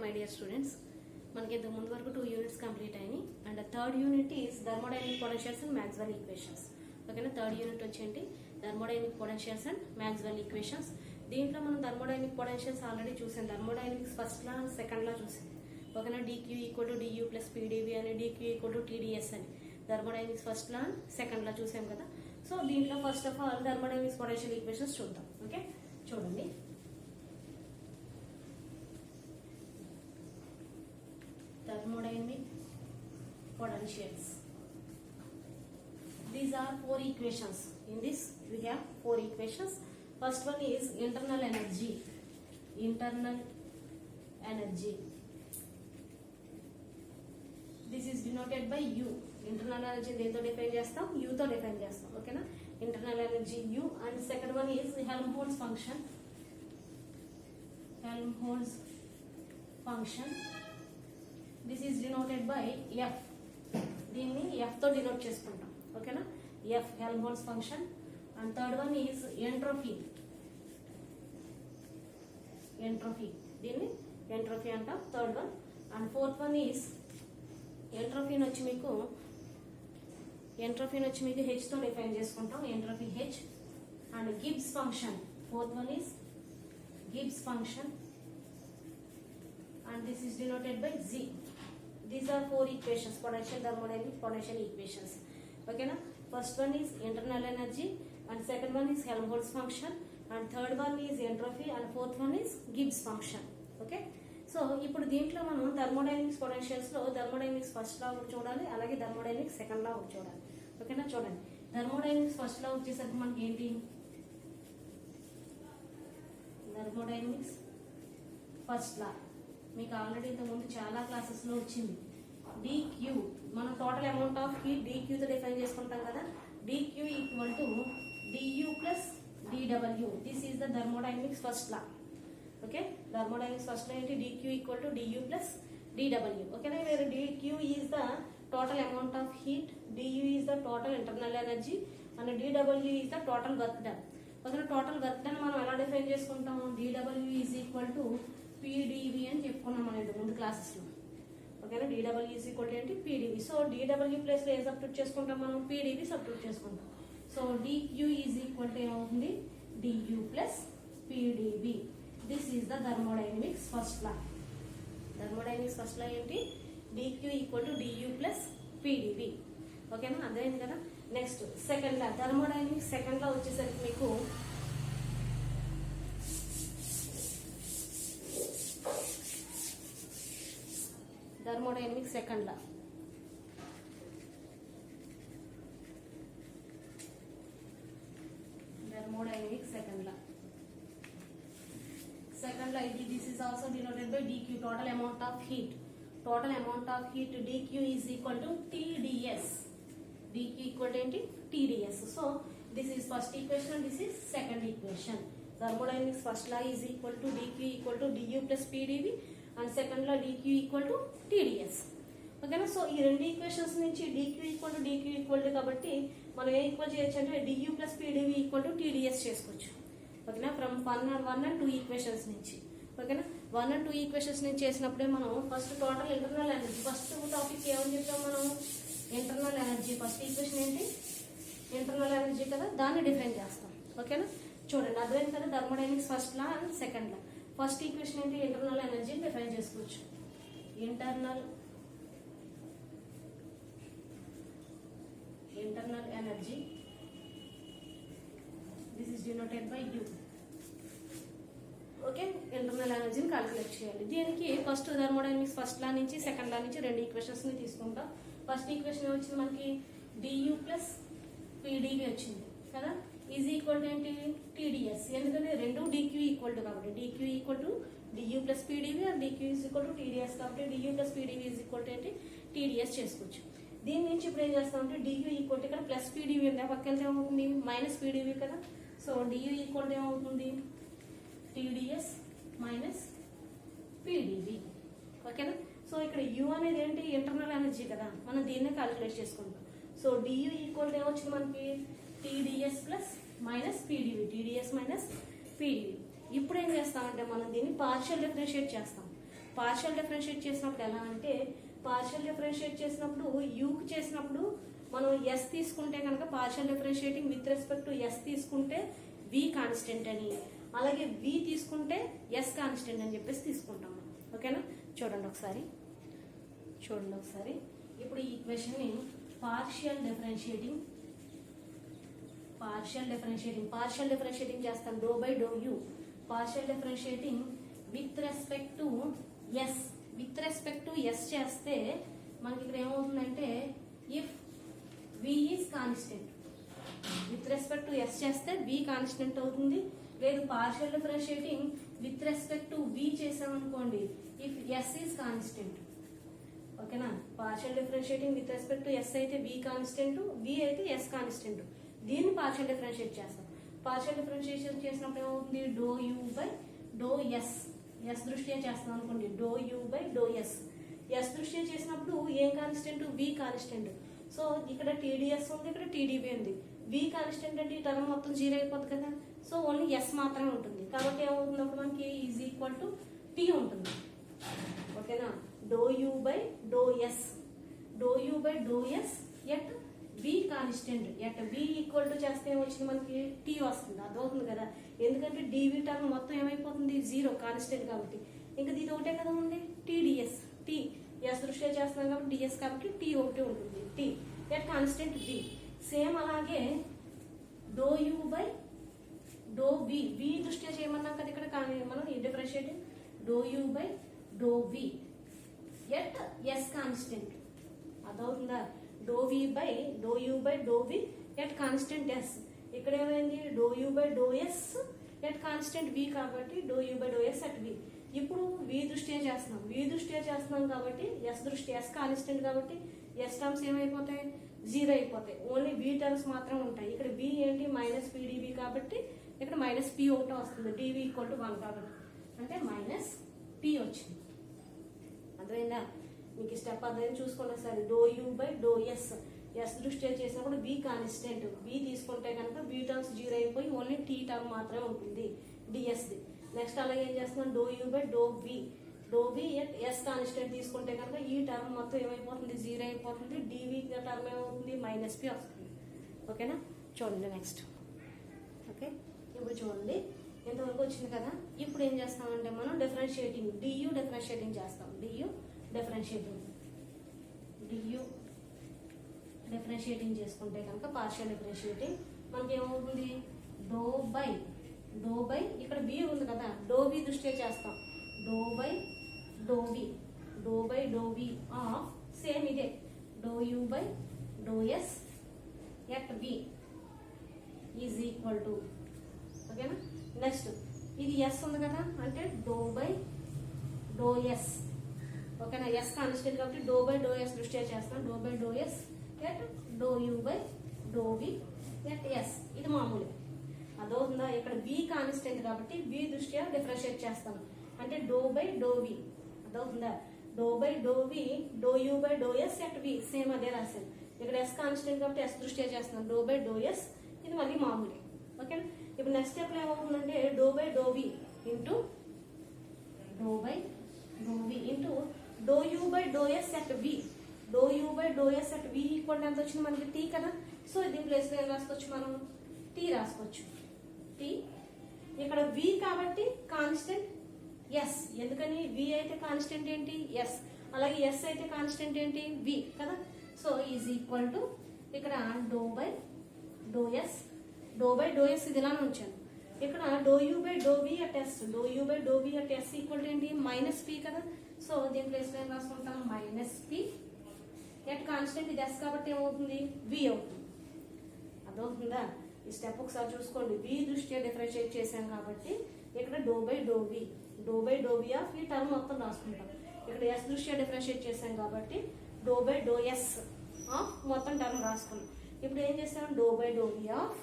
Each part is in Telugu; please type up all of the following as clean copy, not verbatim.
మై డియర్ స్టూడెంట్స్, మనకి ఇంతకు ముందు వరకు 2 యూనిట్స్ కంప్లీట్ అయినాయి. And third unit is thermodynamic potentials and Maxwell equations. ఓకేనా, థర్డ్ యూనిట్ వచ్చేంటి thermodynamic potentials and Maxwell equations. దీంట్లో మనం థర్మోడైనమిక్ పొటెన్షియల్స్ ఆల్రెడీ చూసాం. Thermodynamics first law second law చూసాం. ఓకేనా, dq equal to du plus pdv అని, dq ఈక్వల్ టు tds అని thermodynamics first law second law చూసాం కదా. సో దీంట్లో first of all thermodynamics potential equations చూద్దాం. ఓకే, చూడండి. Thermodynamic potentials. These are 4 equations. In this we have 4 equations. First one is internal energy. Internal energy. This is denoted by U. Internal energy దేంతో డిఫైన్ చేస్తాం? U తో డిఫైన్ చేస్తాం. ఓకేనా, internal energy U. And second one is Helmholtz function. Helmholtz function. This is denoted by F. దీన్ని F తో డినోట్ చేసుకుంటాం. ఓకేనా, F Helmholtz function. And third one is entropy. Entropy, దీన్ని entropy అంటాం. Third one. And fourth one is entropy వచ్చి మీకు H తో డిఫైన్ చేసుకుంటాం. Entropy H. And Gibbs function. Fourth one is Gibbs function. And this is denoted by Z. These are 4 equations, potential, thermodynamic, potential equations. Okay na? First one is internal energy, and second one is Helmholtz function, and third one is entropy, and fourth one is Gibbs function. Okay? So ఇప్పుడు దీంట్లో మనం థర్మోడైనమిక్స్ పొటెన్షియల్స్ లో థర్మోడైనమిక్స్ ఫస్ట్ లా ఒకటి చూడాలి, అలాగే థర్మోడైనమిక్స్ సెకండ్ లా ఒకటి చూడాలి. ఓకేనా, చూడండి. థర్మోడైనమిక్స్ ఫస్ట్ లా వచ్చేసరికి మనకి ఏంటి? థర్మోడైనమిక్స్ ఫస్ట్ లా మీకు ఆల్రెడీ ఇంతకుముందు చాలా క్లాసెస్ లో వచ్చింది. dq మనం total amount of heat dq తో డిఫైన్ చేసుకుంటాం కదా. dq equal to du plus dw. This is the thermodynamics first law. Okay, thermodynamics first law ఏంటి? dq equal to du plus dw. ఓకేనా, వేరే dq is the total amount of heat, du is the total internal energy, and dw is the total work done. ఓకేనా, టోటల్ వర్క్ డన్ మనం ఎలా డిఫైన్ చేసుకుంటాం? dw is equal to pdv అని చెప్పుకున్నాం మనం ఇంతకు ముందు క్లాసెస్ లో. ఓకేనా, dw ఈజ్ ఈక్వల్ టు ఏంటి? pdv. సో dw ప్లేస్ లో ఏం సబ్స్టిట్యూట్ చేసుకుంటాం మనం? pdv సబ్స్టిట్యూట్ చేసుకుంటాం. So dq is equal to ఏమవుతుంది? du plus pdv. This is the thermodynamics first law. Thermodynamics first law ఏంటి? dq equal to du plus pdv. ఓకేనా, అర్థమైంది కదా. Next second law. Thermodynamics second law వచ్చేసరికి మీకు thermodynamics second law. Thermodynamics second law. Second law ఇది this is also denoted by dq, total amount of heat. Total amount of heat dq is equal to tds. dq equal to ఏంటి? tds. So this is first equation and this is second equation. Thermodynamics first law is equal to dq equal to du plus pdv, and second లో dq ఈక్వల్ టు tds. ఓకేనా, సో ఈ రెండు ఈక్వేషన్స్ నుంచి dq ఈక్వల్ టు కాబట్టి మనం ఏ ఈక్వల్ చేయొచ్చు అంటే du plus pdv equal to tds చేసుకోవచ్చు. ఓకేనా, ఫ్రమ్ 1 and 2 ఈక్వేషన్స్ నుంచి. ఓకేనా, 1 and 2 ఈక్వేషన్స్ నుంచి చేసినప్పుడే మనం first total internal energy first topic ఏమని చెప్పాం మనం? Internal energy. ఫస్ట్ ఈక్వేషన్ ఏంటి? ఇంటర్నల్ ఎనర్జీ కదా, దాన్ని డిఫైన్ చేస్తాం. ఓకేనా, చూడండి అర్థమైంది కదా. Thermodynamics first law and second law. First equation ఏంటి? ఇంటర్నల్ ఎనర్జీని డిఫైన్ చేసుకోవచ్చు. Internal energy, this is denoted by U. Okay, internal ఎనర్జీని క్యాలిక్యులేట్ చేయాలి. దీనికి ఫస్ట్ థర్మోడైనమిక్స్ ఫస్ట్ లా నుంచి సెకండ్ లా నుంచి రెండు ఈక్వేషన్స్ ని తీసుకుంటాం. ఫస్ట్ ఈక్వేషన్ వచ్చింది మనకి du ప్లస్ pdv వచ్చింది కదా. ఈజ్ ఈక్వల్ టు ఏంటి? tds. ఎందుకంటే రెండు dq ఈక్వల్ టు కాబట్టి dq equal to du plus pdv and dq is equal to tds కాబట్టి du plus pdv is equal to ఏంటి? tds చేసుకోవచ్చు. దీని నుంచి ఇప్పుడు ఏం చేస్తామంటే du ఈక్వల్ టు ఇక్కడ ప్లస్ pdv ఉంది, పక్కన ఏమవుతుంది? మైనస్ pdv కదా. సో du ఈక్వల్ టు ఏమవుతుంది? tds minus pdv. ఓకేనా, సో ఇక్కడ u అనేది ఏంటి? ఇంటర్నల్ ఎనర్జీ కదా, మనం దీన్ని క్యాలిక్యులేట్ చేసుకుంటాం. సో du ఈక్వల్ టు ఏమొచ్చింది మనకి? tds plus minus pdv. tds minus pdv. ఇప్పుడు ఏం చేస్తామంటే మనం దీన్ని పార్షియల్ డిఫరెన్షియేట్ చేస్తాం. పార్షియల్ డిఫరెన్షియేట్ చేసినప్పుడు ఎలా అంటే పార్షియల్ డిఫరెన్షియేట్ చేసినప్పుడు యూకి చేసినప్పుడు మనం ఎస్ తీసుకుంటే కనుక partial differentiating with respect to S తీసుకుంటే వి కాన్స్టెంట్ అని, అలాగే వి తీసుకుంటే ఎస్ కాన్స్టెంట్ అని చెప్పేసి తీసుకుంటాం. ఓకేనా, చూడండి ఒకసారి. ఇప్పుడు ఈ ఈక్వేషన్ ని పార్షియల్ డిఫరెన్షియేటింగ్ చేస్తాం. Do by do U partial differentiating with respect to S చేస్తే మనకి ఇక్కడ ఏమవుతుందంటే if V is constant, with respect to S చేస్తే వి కాన్స్టెంట్ అవుతుంది. లేదు partial differentiating with respect to V చేసామనుకోండి ఇఫ్ ఎస్ ఈజ్ కాన్స్టెంట్. ఓకేనా, partial differentiating with respect to S అయితే వి కాన్స్టెంట్, వి అయితే ఎస్ కాన్స్టెంట్. దీన్ని పార్షియల్ డిఫరెన్షియేట్ చేస్తాం. పార్షియల్ డిఫరెన్షియేషన్ చేసినప్పుడు ఏమవుతుంది do U by do S, S దృష్ట్యా చేస్తాం అనుకోండి do U by do S. S దృష్ట్యా చేసినప్పుడు ఏం కాన్స్టెంట్ వి కాన్స్టెంట్. సో ఇక్కడ టీడీఎస్ ఉంది, ఇక్కడ టీడీబీ ఉంది. వి కాన్స్టెంట్ అంటే ఈ టర్మ్ మొత్తం 0 అయిపోతుంది కదా, సో ఓన్లీ ఎస్ మాత్రమే ఉంటుంది. కాబట్టి ఏమవుతుంది అప్పుడు మనకి ఈజ్ ఈక్వల్ టు టీ ఉంటుంది. ఓకేనా, do U by do S at V constant at V equal to చేస్తే ఏమొచ్చింది మనకి టీ వస్తుంది. అర్థమవుతుంది కదా, ఎందుకంటే డివి టర్మ్ మొత్తం ఏమైపోతుంది 0 కాన్స్టెంట్ కాబట్టి. ఇంకా ఇది ఒకటే కదా ఉంది టీడీఎస్, టీ ఎస్ దృష్ట్యా చేస్తున్నాం కాబట్టి డిఎస్ కాబట్టి టీ ఒకటే ఉంటుంది. T at constant V. Same అలాగే do U by do V, V దృష్ట్యా చేయమన్నాం కదా ఇక్కడ మనం ఈ differentiating do U by do V at S constant. అదవుతుందా, do U by do V at constant S. ఇక్కడ ఏమైంది do U by do S at constant V కాబట్టి do U by do S at V. ఇప్పుడు వి దృష్ట్యా చేస్తున్నాం కాబట్టి ఎస్ కాన్స్టెంట్ కాబట్టి ఎస్ టర్మ్స్ ఏమైపోతాయి 0 అయిపోతాయి. ఓన్లీ వి టర్మ్స్ మాత్రం ఉంటాయి. ఇక్కడ వి ఏంటి మైనస్ పీడీబీ కాబట్టి ఇక్కడ మైనస్ పి ఒకటి వస్తుంది. డివి ఈక్వల్ టు 1 కాబట్టి అంటే మైనస్ పి వచ్చింది. అర్థమైందా, మీకు స్టెప్ అర్థం చూసుకోండి ఒకసారి. Do U by do S దృష్ట్యా చేసినప్పుడు వి కాన్స్టెంట్, వి తీసుకుంటే కనుక వి టర్మ్స్ 0 అయిపోయి ఓన్లీ టీ టర్మ్ మాత్రమే ఉంటుంది డిఎస్ది. నెక్స్ట్ అలాగే ఏం చేస్తున్నాం do U by do V S constant తీసుకుంటే కనుక ఈ టర్మ్ మొత్తం ఏమైపోతుంది 0 అయిపోతుంది. డివి టర్మ్ ఏమవుతుంది మైనస్ పి వస్తుంది. ఓకేనా, చూడండి నెక్స్ట్. ఓకే, ఇప్పుడు చూడండి ఎంతవరకు వచ్చింది కదా. ఇప్పుడు ఏం చేస్తామంటే మనం డిఫరెన్షియేటింగ్ డియు డిఫరెన్షియేటింగ్ చేస్తాం. డియు డిఫరెన్షియేటింగ్ చేసుకుంటే కనుక పార్షియల్ డిఫరెన్షియేటింగ్ మనకి ఏమవుతుంది డో బై ఇక్కడ బి ఉంది కదా, డో బి దృష్ట్యా చేస్తాం. Do by do we of same ఇదే do U by do S at V is equal to. ఓకేనా, నెక్స్ట్ ఇది ఎస్ ఉంది కదా అంటే డో బై డో ఎస్. ఓకేనా, ఎస్ కాన్స్టెంట్ కాబట్టి డో బై డో ఎస్ దృష్ట్యా చేస్తాం. Do by do S at do U by do V at S. ఇది మామూలు. అదవుతుందా, ఇక్కడ వి కాన్స్టెంట్ కాబట్టి వి దృష్ట్యా డిఫరెన్షియేట్ చేస్తాను అంటే డో బై డో వి. అదవుతుందా, do by do V do U by do S at V same అదే రాశాను. ఇక్కడ ఎస్ కాన్స్టెంట్ కాబట్టి ఎస్ దృష్ట్యా చేస్తున్నాను డో బై డో ఎస్. ఇది మళ్ళీ మామూలే. ఓకేనా, ఇప్పుడు నెక్స్ట్ స్టెప్ లో ఏమవుతుందంటే do by do V into do by do V into do U by do S at V. Do U by do S at V equal ఎంత వచ్చింది మనకి టీ కదా. సో దీని ప్లేస్ లో ఏం రాసుకోవచ్చు మనం టీ రాసుకోవచ్చు. టీ ఇక్కడ వి కాబట్టి కాన్స్టెంట్ ఎస్, ఎందుకని వి అయితే కాన్స్టెంట్ ఏంటి ఎస్, అలాగే ఎస్ అయితే కాన్స్టెంట్ ఏంటి వి కదా. సో ఈజ్ ఈక్వల్ టు ఇక్కడ డో బై డో ఎస్ ఇది ఇలానే ఉంచాను. ఇక్కడ do U by do we at S equal to ఏంటి మైనస్ పి కదా. సో దీని ప్లేస్ లో ఏం రాసుకుంటాం మైనస్ పి ఎట్ కాన్స్టెంట్ ఇది ఎస్ కాబట్టి ఏమవుతుంది వి అవుతుంది. అదవుతుందా, ఈ స్టెప్ ఒకసారి చూసుకోండి. వి దృష్ట్యా డిఫరెన్షియేట్ చేశాం కాబట్టి ఇక్కడ do by do we of ఈ టర్మ్ మొత్తం రాసుకుంటాం. ఇక్కడ ఎస్ దృష్ట్యా డిఫరెన్షియేట్ చేశాం కాబట్టి do by do yes of మొత్తం టర్మ్ రాసుకున్నాం. ఇప్పుడు ఏం చేస్తాం do by do we of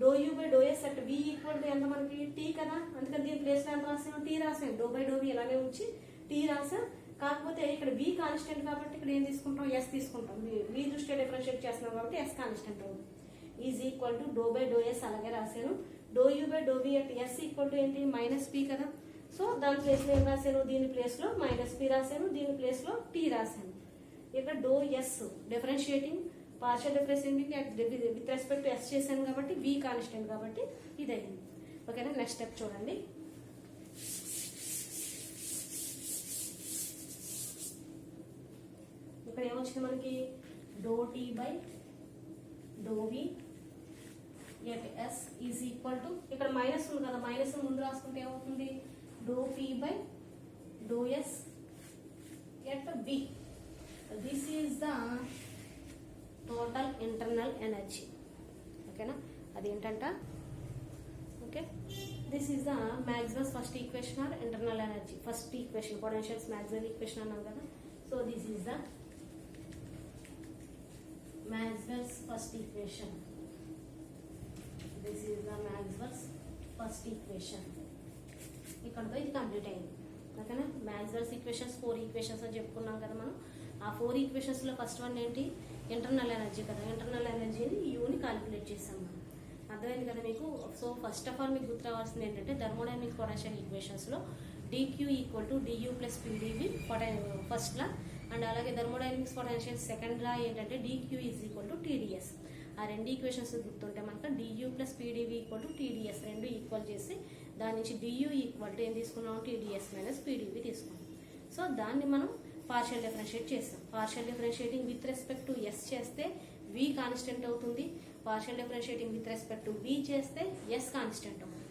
do U by do yes at V equal to ఎంత మనకి టీ కదా. అందుకని దీని ప్లేస్ లో ఎంత రాసాం టీ రాసాం. డో బై డో వి ఇలాగే ఉంచి టీ రాసాం. కాకపోతే ఇక్కడ వి కాన్స్టెంట్ కాబట్టి ఇక్కడ ఏం తీసుకుంటాం ఎస్ తీసుకుంటాం. వి దృష్ట్యా డిఫరెన్షియేట్ చేస్తున్నాం కాబట్టి ఎస్ కాన్స్టెంట్ అవుతుంది. Is equal to do by do S అలాగే రాశాను. Do U by do we at S equal to ఏంటి మైనస్ పి కదా. సో దాని ప్లేస్లో ఏం రాశాను, దీని ప్లేస్లో -p రాశాను, దీని ప్లేస్లో t రాశాను. ఇక్కడ do S differentiating partial differentiating with respect to S చేశాను కాబట్టి v కాన్స్టెంట్ కాబట్టి ఇది అయింది. ఓకేనా. నెక్స్ట్ స్టెప్ చూడండి. ఇక్కడ ఏమొచ్చింది మనకి, do tea by do V at S is equal to, ఇక్కడ మైనస్ ఉంది కదా, మైనస్ ముందు రాసుకుంటే ఏమవుతుంది, do P by do S at V. This is the total internal energy. ఓకేనా. అదేంటంట, okay, this is the Maxwell's first equation or internal energy. First equation potentials Maxwell equation అన్నాం కదా. So this is the Maxwell's first equation. This is the Maxwell's first equation. ఇక్కడతో ఇది కంప్లీట్ అయింది. ఓకేనా. మ్యాక్స్వెల్స్ ఈక్వేషన్స్ 4 ఈక్వేషన్స్ అని చెప్పుకున్నాం కదా మనం. ఆ 4 ఈక్వేషన్స్లో ఫస్ట్ వన్ ఏంటి, ఇంటర్నల్ ఎనర్జీ కదా. ఇంటర్నల్ ఎనర్జీని యూని క్యాలిక్యులేట్ చేసాం మనం. అర్థమైంది కదా మీకు. సో ఫస్ట్ ఆఫ్ ఆల్ మీకు గుర్తు రావాల్సింది ఏంటంటే థర్మోడైనమిక్స్ పొటెన్షియల్ ఈక్వేషన్స్లో dq equal to du plus pdv first law, and అలాగే థర్మోడైనమిక్స్ పొటెన్షియల్ సెకండ్ లా ఏంటంటే dq is equal to tds. ఆ రెండు ఈక్వేషన్స్ గుర్తుంటే మనకు du plus pdv equal to tds రెండు ఈక్వల్ చేసి దాని నుంచి du ఈక్వల్ టు ఏం తీసుకున్నాం, tds మైనస్ pdv తీసుకున్నాం. సో దాన్ని మనం పార్షియల్ డిఫరెన్షియేట్ చేస్తాం. Partial differentiating with respect to S చేస్తే v కాన్స్టెంట్ అవుతుంది. Partial differentiating with respect to v చేస్తే s కాన్స్టెంట్ అవుతుంది.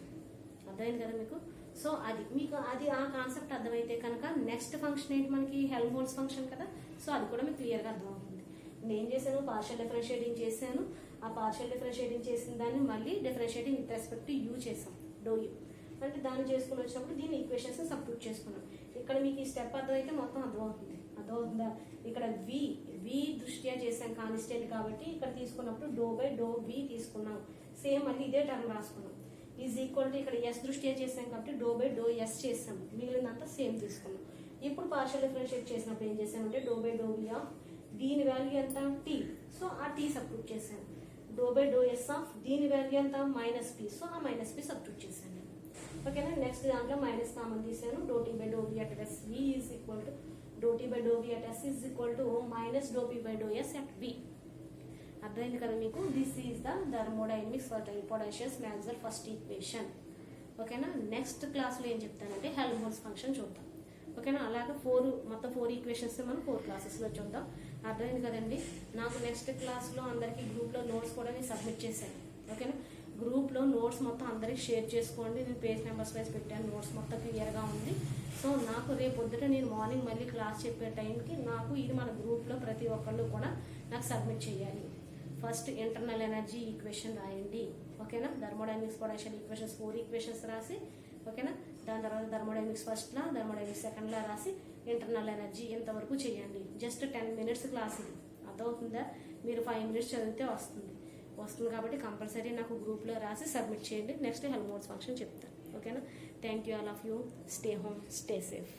అర్థమైంది కదా మీకు. సో అది మీకు ఆ కాన్సెప్ట్ అర్థమైతే కనుక నెక్స్ట్ ఫంక్షన్ ఏంటి మనకి, హెల్మ్హోల్ట్జ్ ఫంక్షన్ కదా. సో అది కూడా మీకు క్లియర్గా అర్థమవుతుంది. నేను ఏం చేశాను, పార్షియల్ డిఫరెన్షియేటింగ్ చేశాను. ఆ పార్షియల్ డిఫరెన్షియేటింగ్ చేసిన దాన్ని మళ్ళీ differentiating with respect to u చేసాం, డో యూ. అంటే దాన్ని చేసుకుని వచ్చినప్పుడు దీని ఈక్వేషన్స్ సబ్స్టిట్యూట్ చేసుకున్నాం. ఇక్కడ మీకు ఈ స్టెప్ అర్థమైతే మొత్తం అర్థమవుతుంది. అర్థమవుతుందా. ఇక్కడ v దృష్ట్యా చేసాం కాన్స్టెంట్ కాబట్టి ఇక్కడ తీసుకున్నప్పుడు డో బై డో v తీసుకున్నాం. సేమ్ మళ్ళీ ఇదే టర్మ్ రాసుకున్నాం. ఈజ్ ఈక్వల్ టు ఇక్కడ ఎస్ దృష్ట్యా చేసాం కాబట్టి డో బై డో ఎస్ చేసాం. మిగిలినంతా సేమ్ తీసుకున్నాం. ఇప్పుడు పార్షియల్ డిఫరెన్షియేట్ చేసినప్పుడు ఏం చేసామంటే do by do we of దీని వాల్యూ ఎంత, టీ. సో ఆ టీ సబ్స్టిట్యూట్ చేశాను. Do by do yes of దీని వాల్యూ ఎంత, -p. సో ఆ -p సబ్స్టిట్యూట్ చేశాను. ఓకేనా. నెక్స్ట్ దాంట్లో మైనస్ కామన్ తీసాను. Do tea by do we at s v is equal to do tea by do we at s is equal to minus do P by do yes at v. అర్థమైంది కదా మీకు. This is the thermodynamics potentials Maxwell first equation. ఓకేనా. నెక్స్ట్ క్లాస్లో ఏం చెప్తానంటే హెల్మ్హోల్ట్జ్ ఫంక్షన్ చూద్దాం. ఓకేనా. అలాగే మొత్తం 4 ఈక్వేషన్స్ మనం 4 క్లాసెస్లో చూద్దాం. అర్థమైంది కదండి. నాకు నెక్స్ట్ క్లాస్లో అందరికీ గ్రూప్లో నోట్స్ కూడా నేను సబ్మిట్ చేశాను. ఓకేనా. గ్రూప్లో నోట్స్ మొత్తం అందరికి షేర్ చేసుకోండి. నేను పేజ్ నెంబర్స్ వైజ్ పెట్టాను. నోట్స్ మొత్తం క్లియర్గా ఉంది. సో నాకు రేపు పొద్దుట నేను మార్నింగ్ మళ్ళీ క్లాస్ చెప్పే టైంకి నాకు ఇది మన గ్రూప్లో ప్రతి ఒక్కళ్ళు కూడా నాకు సబ్మిట్ చేయాలి. ఫస్ట్ ఇంటర్నల్ ఎనర్జీ ఈక్వేషన్ రాయండి. ఓకేనా. థర్మోడైనమిక్స్ పొటెన్షియల్ ఈక్వేషన్స్ 4 ఈక్వేషన్స్ రాసి, ఓకేనా. దాని తర్వాత thermodynamics first law, thermodynamics second లా రాసి ఇంటర్నల్ ఎనర్జీ ఇంతవరకు చేయండి. జస్ట్ 10 మినిట్స్ క్లాస్ ఇది. అర్థమవుతుందా. మీరు 5 మినిట్స్ చదివితే వస్తుంది కాబట్టి కంపల్సరీ నాకు గ్రూప్లో రాసి సబ్మిట్ చేయండి. నెక్స్ట్ హెల్మ్హోల్ట్జ్ ఫంక్షన్ చెప్తాను. ఓకేనా. Thank you all of you. Stay home, stay safe.